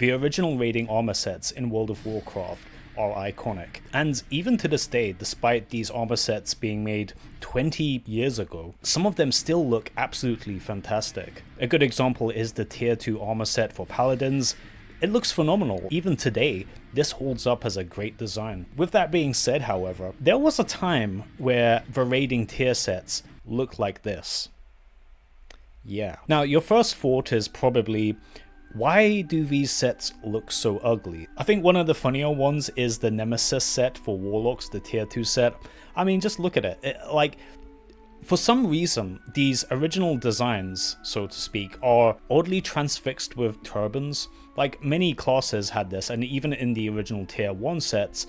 The original raiding armor sets in World of Warcraft are iconic, and even to this day, despite these armor sets being made 20 years ago, some of them still look absolutely fantastic. A good example is the tier 2 armor set for paladins. It looks phenomenal. Even today, this holds up as a great design. With that being said, however, there was a time where the raiding tier sets looked like this. Yeah. Now, your first thought is probably, why do these sets look so ugly? I think one of the funnier ones is the Nemesis set for Warlocks, the tier 2 set. I mean, just look at it. Like, for some reason, these original designs, so to speak, are oddly transfixed with turbans. Like, many classes had this, and even in the original tier 1 sets,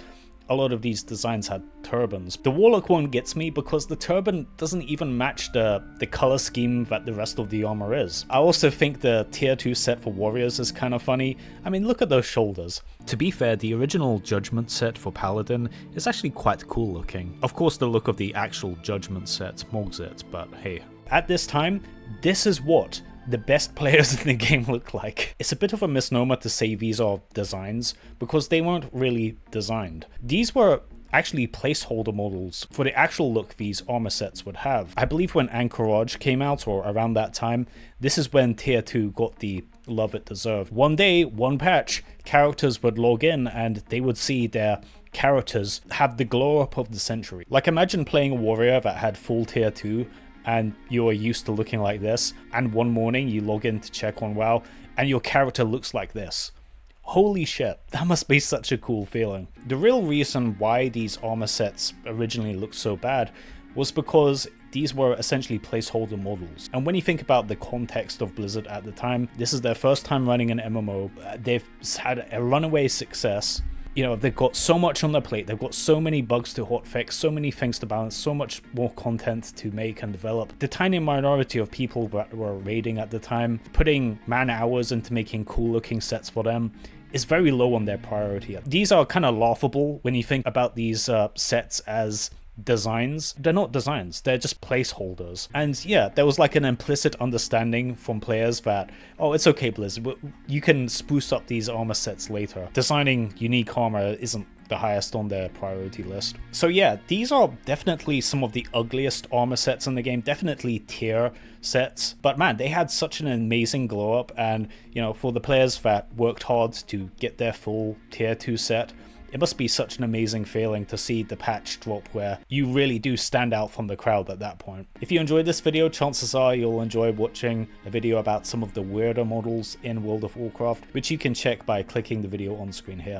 a lot of these designs had turbans. The Warlock one gets me because the turban doesn't even match the color scheme that the rest of the armor is. I also think the tier 2 set for warriors is kind of funny. I mean, look at those shoulders. To be fair, the original Judgment set for Paladin is actually quite cool looking. Of course, the look of the actual Judgment set mogs it, but hey. At this time, this is what the best players in the game look like. It's a bit of a misnomer to say these are designs, because they weren't really designed. These were actually placeholder models for the actual look these armor sets would have. I believe when Anchorage came out, or around that time, this is when tier 2 got the love it deserved. One day, one patch, characters would log in and they would see their characters have the glow up of the century. Like, imagine playing a warrior that had full tier 2 and you're used to looking like this, and one morning you log in to check on WoW and your character looks like this. Holy shit, that must be such a cool feeling. The real reason why these armor sets originally looked so bad was because these were essentially placeholder models. And when you think about the context of Blizzard at the time, this is their first time running an MMO, they've had a runaway success. You know, they've got so much on their plate, they've got so many bugs to hotfix, so many things to balance, so much more content to make and develop. The tiny minority of people that were raiding at the time, putting man hours into making cool looking sets for them, is very low on their priority. These are kind of laughable when you think about these sets as designs. They're not designs, they're just placeholders. And yeah, there was like an implicit understanding from players that, oh, it's okay Blizzard, you can spruce up these armor sets later. Designing unique armor isn't the highest on their priority list. So yeah, these are definitely some of the ugliest armor sets in the game, definitely tier sets, but man, they had such an amazing glow up, and you know, for the players that worked hard to get their full tier 2 set, it must be such an amazing feeling to see the patch drop where you really do stand out from the crowd at that point. If you enjoyed this video, chances are you'll enjoy watching a video about some of the weirder models in World of Warcraft, which you can check by clicking the video on screen here.